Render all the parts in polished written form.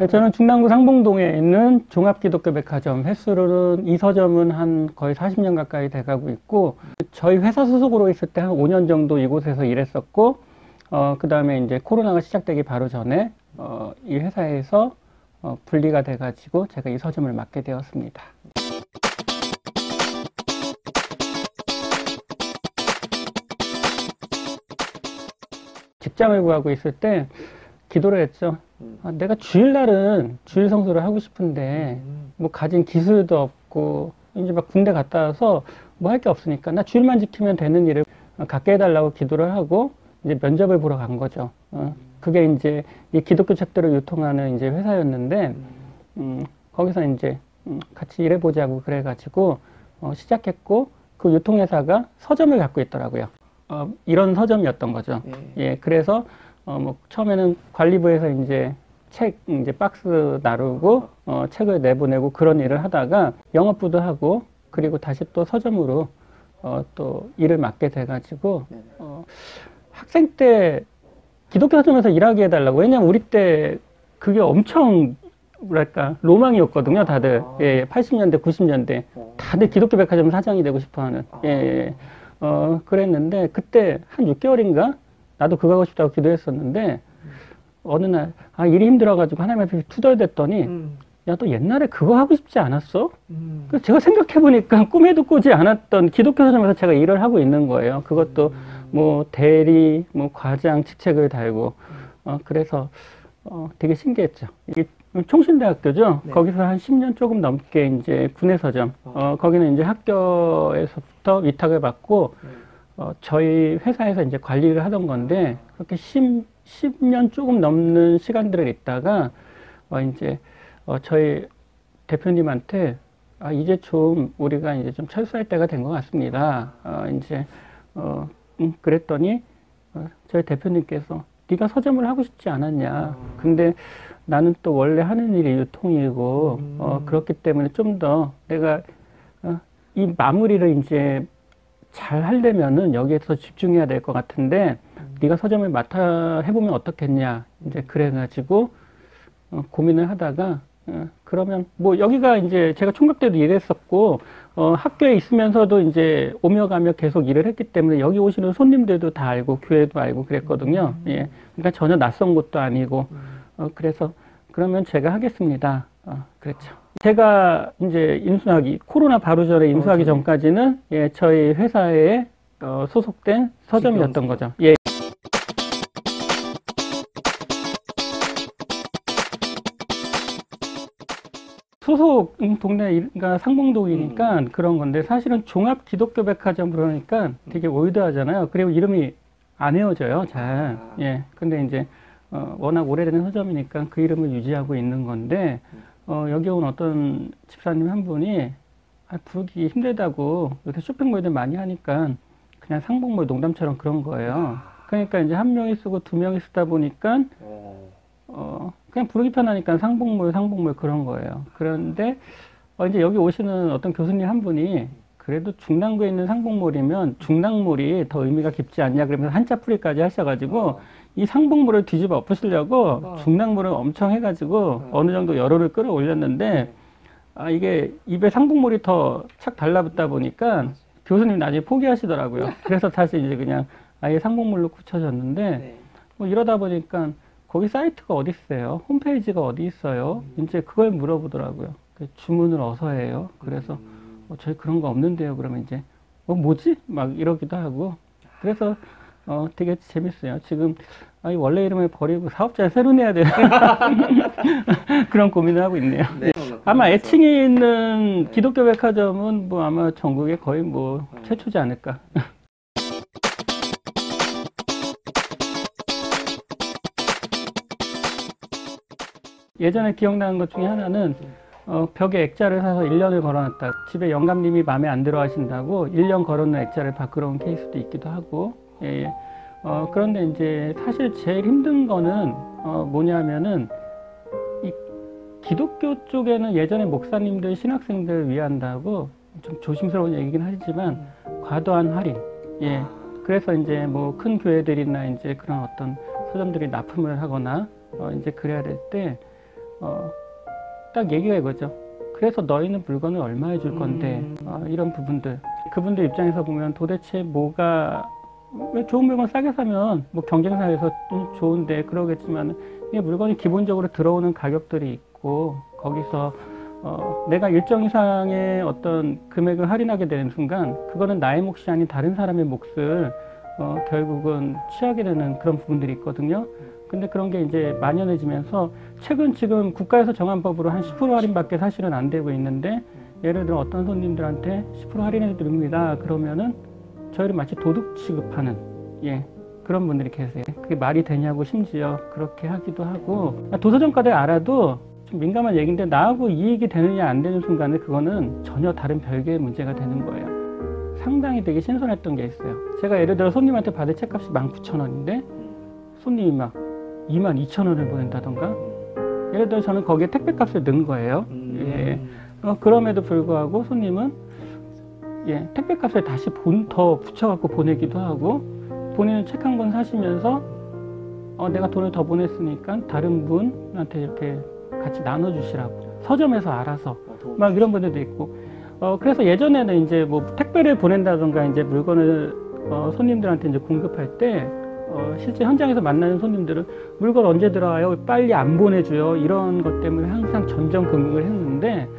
저는 중랑구 상봉동에 있는 종합기독교백화점, 횟수로는 이 서점은 한 거의 40년 가까이 돼가고 있고, 저희 회사 소속으로 있을 때 한 5년 정도 이곳에서 일했었고, 그 다음에 이제 코로나가 시작되기 바로 전에 이 회사에서 분리가 돼가지고 제가 이 서점을 맡게 되었습니다. 직장을 구하고 있을 때 기도를 했죠. 내가 주일날은 주일 성수를 하고 싶은데 뭐 가진 기술도 없고 이제 막 군대 갔다 와서 뭐 할 게 없으니까 나 주일만 지키면 되는 일을 갖게 해달라고 기도를 하고 이제 면접을 보러 간 거죠. 그게 이제 이 기독교 책들을 유통하는 이제 회사였는데 거기서 이제 같이 일해보자고 그래가지고 시작했고 그 유통회사가 서점을 갖고 있더라고요. 이런 서점이었던 거죠. 예, 그래서 뭐 처음에는 관리부에서 이제 책 이제 박스 나르고 책을 내보내고 그런 일을 하다가 영업부도 하고 그리고 다시 또 서점으로 또 일을 맡게 돼가지고 학생 때 기독교 서점에서 일하게 해달라고. 왜냐면 우리 때 그게 엄청 뭐랄까 로망이었거든요. 다들 예, 80년대 90년대 다들 기독교 백화점 사장이 되고 싶어하는 예. 그랬는데 그때 한 6개월인가 나도 그거 하고 싶다고 기도했었는데 어느 날 일이 힘들어가지고 하나님 앞에 투덜댔더니 야, 너 옛날에 그거 하고 싶지 않았어? 그래서 제가 생각해보니까 꿈에도 꾸지 않았던 기독교 서점에서 제가 일을 하고 있는 거예요. 그것도 뭐 대리, 뭐 과장 직책을 달고 그래서 되게 신기했죠. 이게 총신대학교죠. 네. 거기서 한 10년 조금 넘게 이제 군내서점. 거기는 이제 학교에서부터 위탁을 받고 저희 회사에서 이제 관리를 하던 건데 그렇게 10년 조금 넘는 시간들을 있다가 이제 저희 대표님한테 이제 좀 우리가 이제 좀 철수할 때가 된 것 같습니다. 이제 그랬더니 저희 대표님께서 네가 서점을 하고 싶지 않았냐. 근데 나는 또 원래 하는 일이 유통이고 그렇기 때문에 좀 더 내가 이 마무리를 이제 잘 하려면은 여기에서 집중해야 될 것 같은데 네가 서점을 맡아 해보면 어떻겠냐. 이제 그래가지고 고민을 하다가 그러면 뭐 여기가 이제 제가 총각 때도 일했었고 학교에 있으면서도 이제 오며 가며 계속 일을 했기 때문에 여기 오시는 손님들도 다 알고 교회도 알고 그랬거든요. 예, 그러니까 전혀 낯선 곳도 아니고 그래서 그러면 제가 하겠습니다. 그랬죠. 제가 이제 인수하기 코로나 바로 전에 인수하기 전까지는 예, 저희 회사에 소속된 서점이었던 거죠. 예. 소속 동네가 상봉동이니까 그런 건데 사실은 종합 기독교 백화점 그러니까 되게 올드하잖아요. 그리고 이름이 안 헤어져요, 잘. 예. 근데 이제 워낙 오래된 서점이니까 그 이름을 유지하고 있는 건데 여기 온 어떤 집사님 한 분이 부르기 힘들다고 요새 쇼핑몰들 많이 하니까 그냥 상봉몰 농담처럼 그런 거예요. 그러니까 이제 한 명이 쓰고 두 명이 쓰다 보니까 그냥 부르기 편하니까 상봉몰 그런 거예요. 그런데 이제 여기 오시는 어떤 교수님 한 분이 그래도 중랑구에 있는 상봉몰이면 중랑몰이 더 의미가 깊지 않냐 그러면서 한자 풀이까지 하셔가지고 이 상봉몰을 뒤집어 엎으시려고 중랑몰을 엄청 해가지고 어느 정도 여론을 끌어올렸는데 이게 입에 상봉몰이 더 착 달라붙다 보니까 교수님 나중에 포기하시더라고요. 그래서 다시 이제 그냥 아예 상봉몰로 굳혀졌는데 뭐 이러다 보니까 거기 사이트가 어디 있어요? 홈페이지가 어디 있어요? 이제 그걸 물어보더라고요. 주문을 어서 해요. 그래서 저희 그런 거 없는데요. 그러면 이제 뭐지? 막 이러기도 하고 그래서 되게 재밌어요. 지금 원래 이름을 버리고 사업자를 새로 내야 되나 그런 고민을 하고 있네요. 네. 아마 애칭이 있는 기독교 백화점은 뭐 아마 전국에 거의 뭐 최초지 않을까. 예전에 기억나는 것 중에 하나는 벽에 액자를 사서 1년을 걸어놨다. 집에 영감님이 마음에 안 들어 하신다고 1년 걸어놓은 액자를 바꾸러 온 케이스도 있기도 하고 예. 그런데 이제 사실 제일 힘든 거는 뭐냐면은 이 기독교 쪽에는 예전에 목사님들 신학생들 위한다고 좀 조심스러운 얘기긴 하지만 과도한 할인 예. 그래서 이제 뭐 큰 교회들이나 이제 그런 어떤 서점들이 납품을 하거나 이제 그래야 될 때 딱 얘기가 이거죠. 그래서 너희는 물건을 얼마에 줄 건데 이런 부분들, 그분들 입장에서 보면 도대체 뭐가, 왜 좋은 물건 싸게 사면 뭐 경쟁사에서 좀 좋은데 그러겠지만, 이 물건이 기본적으로 들어오는 가격들이 있고, 거기서 내가 일정 이상의 어떤 금액을 할인하게 되는 순간 그거는 나의 몫이 아닌 다른 사람의 몫을 결국은 취하게 되는 그런 부분들이 있거든요. 근데 그런 게 이제 만연해지면서 최근 지금 국가에서 정한 법으로 한 10% 할인밖에 사실은 안 되고 있는데, 예를 들어 어떤 손님들한테 10% 할인해 드립니다 그러면은 저희를 마치 도둑 취급하는, 그런 분들이 계세요. 그게 말이 되냐고 심지어 그렇게 하기도 하고, 도서정가들 알아도 좀 민감한 얘기인데 나하고 이익이 되느냐 안 되는 순간에 그거는 전혀 다른 별개의 문제가 되는 거예요. 상당히 되게 신선했던 게 있어요. 제가 예를 들어 손님한테 받을 책값이 19,000원인데 손님이 막 22,000원을 보낸다던가, 예를 들어 저는 거기에 택배값을 넣은 거예요. 그럼에도 불구하고 손님은 택배값을 다시 더 붙여갖고 보내기도 하고, 본인은 책 한 권 사시면서 내가 돈을 더 보냈으니까 다른 분한테 이렇게 같이 나눠주시라고, 서점에서 알아서 막 이런 분들도 있고. 그래서 예전에는 이제 뭐 택배를 보낸다던가 이제 물건을 손님들한테 이제 공급할 때 실제 현장에서 만나는 손님들은 물건 언제 들어와요? 빨리 안 보내줘요. 이런 것 때문에 항상 전전긍긍을 했는데,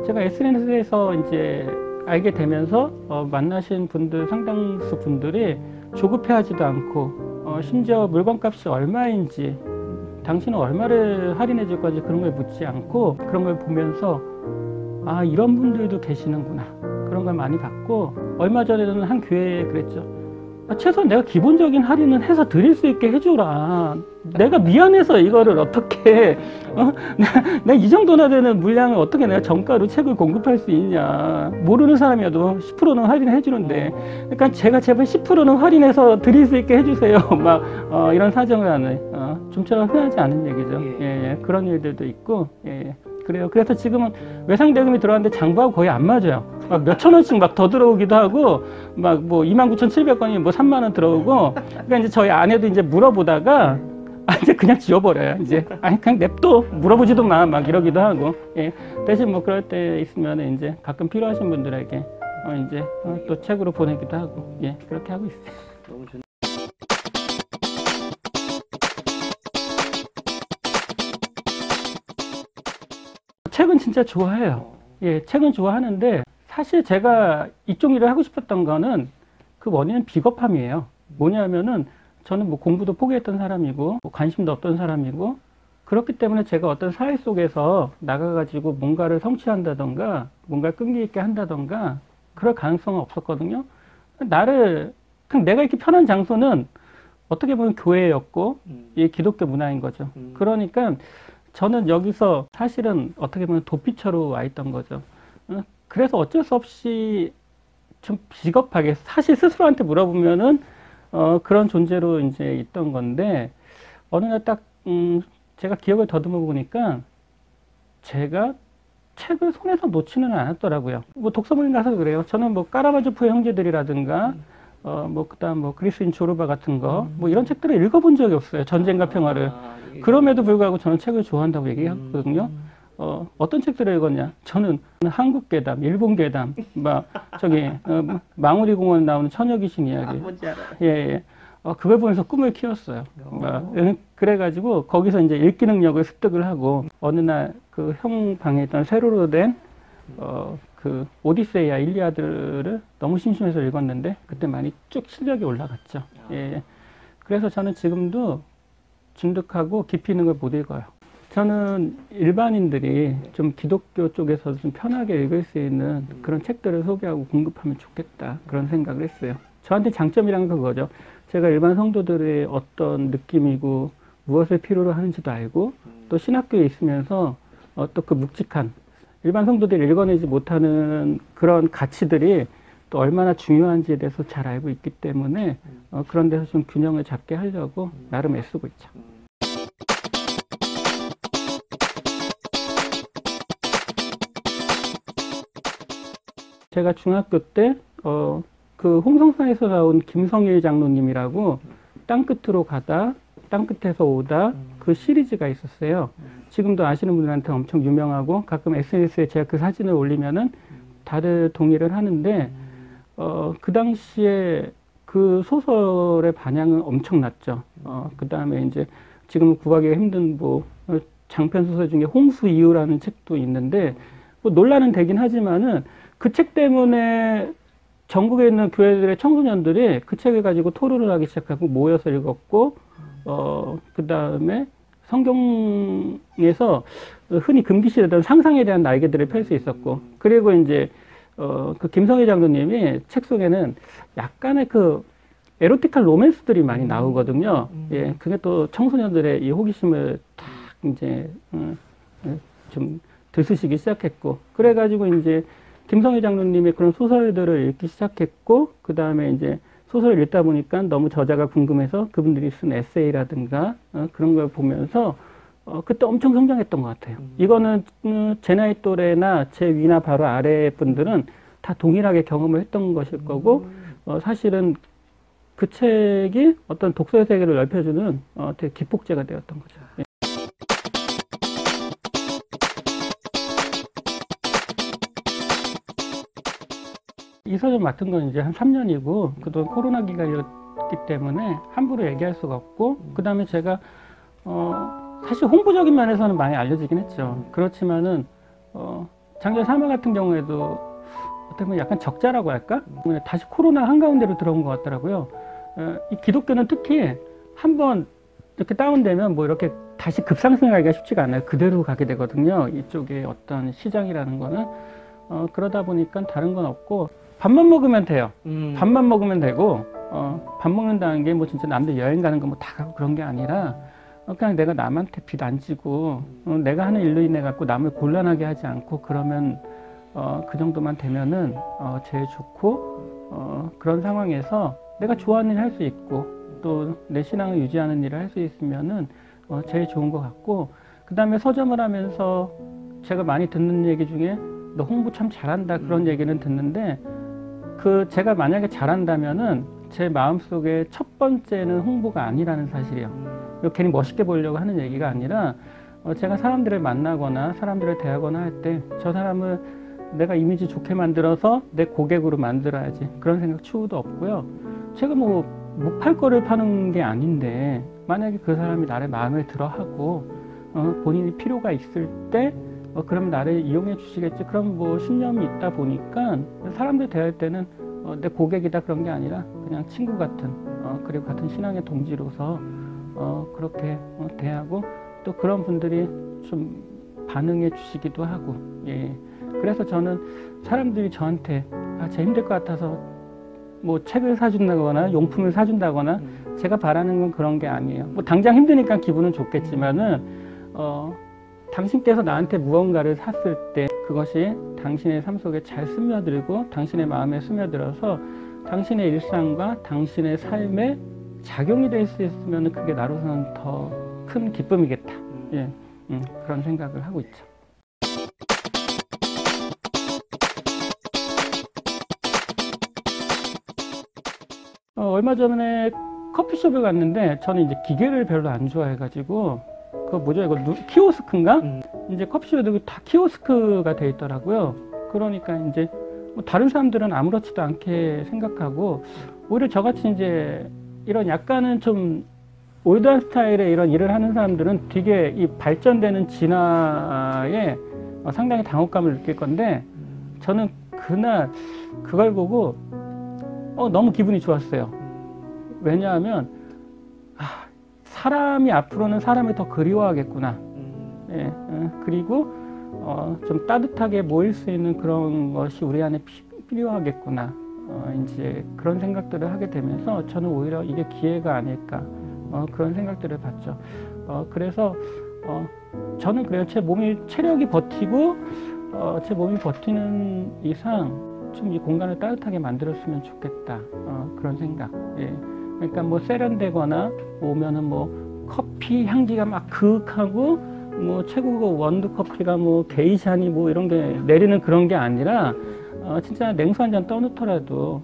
제가 SNS에서 이제 알게 되면서 만나신 분들, 상당수 분들이 조급해하지도 않고 심지어 물건값이 얼마인지, 당신은 얼마를 할인해 줄 건지 그런 걸 묻지 않고, 그런 걸 보면서 아, 이런 분들도 계시는구나, 그런 걸 많이 봤고, 얼마 전에는 한 교회에 그랬죠. 최소한 내가 기본적인 할인은 해서 드릴 수 있게 해줘라. 내가 미안해서 이거를 어떻게 내가 이 정도나 되는 물량을 어떻게 내가 정가로 책을 공급할 수 있냐. 모르는 사람이어도 10%는 할인해 주는데, 그러니까 제가 제발 10%는 할인해서 드릴 수 있게 해주세요. 막 이런 사정을 하는, 좀처럼 흔하지 않은 얘기죠. 그런 일들도 있고. 그래요. 그래서 지금은 외상대금이 들어왔는데 장부하고 거의 안 맞아요. 막 몇천 원씩 막 더 들어오기도 하고, 막 뭐 29,700원이 뭐 3만 원 들어오고. 그러니까 이제 저희 아내도 이제 물어보다가 이제 그냥 지워버려요. 이제 아니 그냥 냅둬, 물어보지도 마, 막 이러기도 하고. 대신 뭐 그럴 때 있으면 이제 가끔 필요하신 분들에게 이제 또 책으로 보내기도 하고, 그렇게 하고 있어요. 너무 좋... 책은 진짜 좋아해요. 책은 좋아하는데, 사실 제가 이쪽 일을 하고 싶었던 거는 그 원인은 비겁함이에요. 뭐냐면은 저는 뭐 공부도 포기했던 사람이고, 뭐 관심도 없던 사람이고, 그렇기 때문에 제가 어떤 사회 속에서 나가가지고 뭔가를 성취한다던가, 뭔가를 끈기 있게 한다던가, 그럴 가능성은 없었거든요. 그냥 내가 이렇게 편한 장소는 어떻게 보면 교회였고, 이 기독교 문화인 거죠. 그러니까 저는 여기서 사실은 어떻게 보면 도피처로 와 있던 거죠. 그래서 어쩔 수 없이 좀 비겁하게, 사실 스스로한테 물어보면은 그런 존재로 이제 있던 건데, 어느 날 딱 제가 기억을 더듬어 보니까 제가 책을 손에서 놓지는 않았더라고요. 뭐 독서모임 가서 그래요. 저는 뭐 까라바조프의 형제들이라든가 뭐 그다음 뭐 그리스인 조르바 같은 거, 뭐 이런 책들을 읽어본 적이 없어요. 전쟁과 평화를. 그럼에도 불구하고 저는 책을 좋아한다고 얘기하거든요. 어떤 책들을 읽었냐? 저는 한국 괴담, 일본 괴담, 막 저기 망우리 공원 나오는 처녀 귀신 이야기. 뭔지 알아요. 그걸 보면서 꿈을 키웠어요. 그래가지고 거기서 이제 읽기 능력을 습득을 하고, 어느 날 그 형 방에 있던 세로로 된 그 오디세이아, 일리아드를 너무 심심해서 읽었는데 그때 많이 쭉 실력이 올라갔죠. 그래서 저는 지금도 진득하고 깊이 있는 걸 못 읽어요. 저는 일반인들이 좀 기독교 쪽에서 좀 편하게 읽을 수 있는 그런 책들을 소개하고 공급하면 좋겠다, 그런 생각을 했어요. 저한테 장점이란 건 그거죠. 제가 일반 성도들의 어떤 느낌이고 무엇을 필요로 하는지도 알고, 또 신학교에 있으면서 또 그 묵직한 일반 성도들이 읽어내지 못하는 그런 가치들이 또 얼마나 중요한지에 대해서 잘 알고 있기 때문에 그런 데서 좀 균형을 잡게 하려고 나름 애쓰고 있죠. 제가 중학교 때 그 홍성사에서 나온 김성일 장로님이라고 땅끝으로 가다, 땅끝에서 오다, 그 시리즈가 있었어요. 지금도 아시는 분들한테 엄청 유명하고 가끔 SNS에 제가 그 사진을 올리면은 다들 동의를 하는데 그 당시에 그 소설의 반향은 엄청났죠. 그 다음에 이제 지금 구하기가 힘든 뭐 장편 소설 중에 홍수 이유라는 책도 있는데 뭐 논란은 되긴 하지만은 그 책 때문에 전국에 있는 교회들의 청소년들이 그 책을 가지고 토론을 하기 시작하고 모여서 읽었고 그 다음에 성경에서 흔히 금기시되던 상상에 대한 날개들을 펼 수 있었고 그리고 이제 그 김성희 장로님이 책 속에는 약간의 그 에로틱한 로맨스들이 많이 나오거든요. 예, 그게 또 청소년들의 이 호기심을 딱 이제 좀 들쑤시기 시작했고 그래가지고 이제 김성희 장로님의 그런 소설들을 읽기 시작했고 그 다음에 이제 소설을 읽다 보니까 너무 저자가 궁금해서 그분들이 쓴 에세이라든가 그런 걸 보면서 그때 엄청 성장했던 것 같아요. 이거는 제 나이 또래나 제 위나 바로 아래 분들은 다 동일하게 경험을 했던 것일 거고 사실은 그 책이 어떤 독서의 세계를 넓혀주는 되게 기폭제가 되었던 거죠. 예. 이 서점 맡은 건 이제 한 3년이고 그동안 코로나 기간이었기 때문에 함부로 얘기할 수가 없고 그 다음에 제가 사실 홍보적인 면에서는 많이 알려지긴 했죠. 그렇지만은 작년 3월 같은 경우에도 어떻게 보면 약간 적자라고 할까? 다시 코로나 한가운데로 들어온 것 같더라고요. 이 기독교는 특히 한번 이렇게 다운되면 뭐 이렇게 다시 급상승하기가 쉽지가 않아요. 그대로 가게 되거든요. 이쪽에 어떤 시장이라는 거는 그러다 보니까 다른 건 없고 밥만 먹으면 돼요. 밥만 먹으면 되고 밥 먹는다는 게 뭐 진짜 남들 여행 가는 거 뭐 다 가고 그런 게 아니라 그냥 내가 남한테 빚 안 지고 내가 하는 일로 인해 갖고 남을 곤란하게 하지 않고 그러면 그 정도만 되면은 제일 좋고 그런 상황에서 내가 좋아하는 일 할 수 있고 또 내 신앙을 유지하는 일을 할 수 있으면은 제일 좋은 것 같고 그 다음에 서점을 하면서 제가 많이 듣는 얘기 중에 너 홍보 참 잘한다 그런 얘기는 듣는데 제가 만약에 잘한다면은 제 마음속에 첫 번째는 홍보가 아니라는 사실이에요. 괜히 멋있게 보려고 하는 얘기가 아니라 제가 사람들을 만나거나 사람들을 대하거나 할 때 저 사람을 내가 이미지 좋게 만들어서 내 고객으로 만들어야지 그런 생각 추후도 없고요. 제가 뭐 못 팔 거를 파는 게 아닌데 만약에 그 사람이 나를 마음에 들어 하고 본인이 필요가 있을 때 그럼 나를 이용해 주시겠지 그런 뭐 신념이 있다 보니까 사람들 대할 때는 내 고객이다 그런 게 아니라 그냥 친구 같은 그리고 같은 신앙의 동지로서 그렇게 대하고 또 그런 분들이 좀 반응해 주시기도 하고 예. 그래서 저는 사람들이 저한테 쟤 힘들 것 같아서 뭐 책을 사준다거나 용품을 사준다거나 제가 바라는 건 그런 게 아니에요. 뭐 당장 힘드니까 기분은 좋겠지만은 당신께서 나한테 무언가를 샀을 때 그것이 당신의 삶 속에 잘 스며들고 당신의 마음에 스며들어서 당신의 일상과 당신의 삶에 작용이 될 수 있으면 그게 나로서는 더 큰 기쁨이겠다. 예, 그런 생각을 하고 있죠. 얼마 전에 커피숍에 갔는데 저는 이제 기계를 별로 안 좋아해가지고 그거 뭐죠 이거 키오스크인가? 이제 커피숍에도 다 키오스크가 돼 있더라고요. 그러니까 이제 뭐 다른 사람들은 아무렇지도 않게 생각하고 오히려 저같이 이제 이런 약간은 좀 올드한 스타일의 이런 일을 하는 사람들은 되게 이 발전되는 진화에 상당히 당혹감을 느낄 건데 저는 그날 그걸 보고 너무 기분이 좋았어요. 왜냐하면 사람이 앞으로는 사람을 더 그리워하겠구나. 예, 그리고 좀 따뜻하게 모일 수 있는 그런 것이 우리 안에 필요하겠구나. 이제 그런 생각들을 하게 되면서 저는 오히려 이게 기회가 아닐까 그런 생각들을 봤죠. 그래서 저는 그래요. 제 몸이 체력이 버티고 제 몸이 버티는 이상 좀 이 공간을 따뜻하게 만들었으면 좋겠다. 그런 생각. 예. 그러니까 뭐 세련되거나 오면은 뭐 커피 향기가 막 그윽하고 뭐 최고급 원두 커피가 뭐 게이샤니 뭐 이런 게 내리는 그런 게 아니라 진짜 냉수 한 잔 떠놓더라도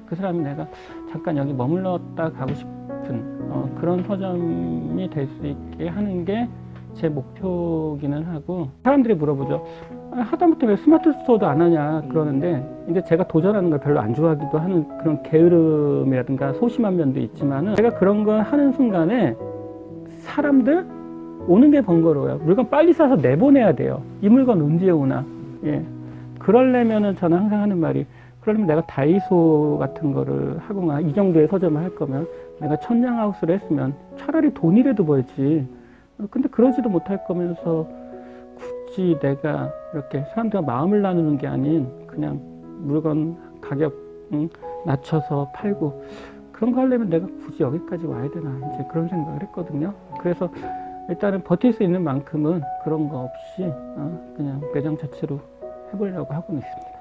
그 사람이 내가 잠깐 여기 머물렀다 가고 싶은 그런 서점이 될 수 있게 하는 게 제 목표기는 하고, 사람들이 물어보죠. 하다못해 왜 스마트 스토어도 안 하냐 그러는데, 이제 제가 도전하는 걸 별로 안 좋아하기도 하는 그런 게으름이라든가 소심한 면도 있지만은, 제가 그런 걸 하는 순간에 사람들 오는 게 번거로워요. 물건 빨리 사서 내보내야 돼요. 이 물건 언제 오나. 예. 그러려면은 저는 항상 하는 말이, 그러면 내가 다이소 같은 거를 하거나 이 정도의 서점을 할 거면 내가 천장하우스를 했으면 차라리 돈이라도 벌지. 근데 그러지도 못할 거면서 굳이 내가 이렇게 사람들과 마음을 나누는 게 아닌 그냥 물건 가격 낮춰서 팔고, 그런 거 하려면 내가 굳이 여기까지 와야 되나, 이제 그런 생각을 했거든요. 그래서 일단은 버틸 수 있는 만큼은 그런 거 없이 그냥 매장 자체로 해보려고 하고는 있습니다.